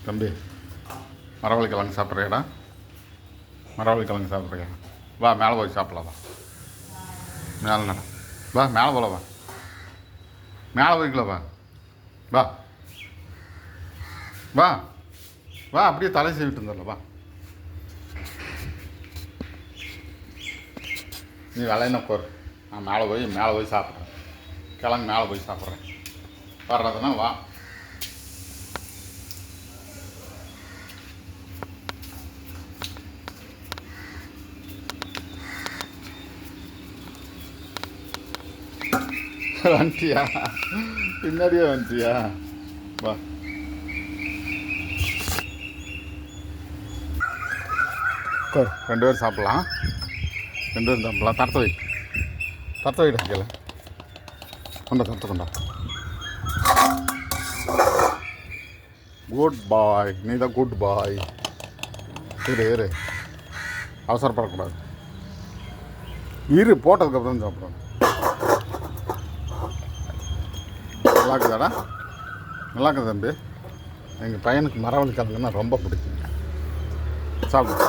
தம்பி, மரவள்ளி கிழங்கு சாப்பிட்றியாடா? மரவள்ளி கிழங்கு சாப்பிட்றியா? வா மேலே போய் சாப்பிட்லாம். வா மேலே நட. வா மேலே போல. வா மேலே போய்க்கல. வா வா வா வா அப்படியே தலை செய்விட்டு இருந்தல. வா நீ விளையின போர். நான் மேலே போய் சாப்பிட்றேன். கிழங்கு மேலே போய் சாப்பிட்றேன். வர்றதுன்னா வா. வந்துட்டியா? பின்னாடியே வந்துட்டியா? வா சார் 2 பேர் சாப்பிட்லாம். 2 பேரும் சாப்பிட்லாம். தரத்த வைடா கீழே கொண்டா. தரத்த கொண்டா. குட் பாய். நீ தான் குட் பாய். இரு அவசரப்படக்கூடாது. போட்டதுக்கப்புறம் சாப்பிடணும். நல்லா இருக்குதாடா? நல்லா இருக்குது தம்பி. எங்கள் பையனுக்கு மரவள்ளி கிழங்குன்னா ரொம்ப பிடிக்கும். சாப்பிடு.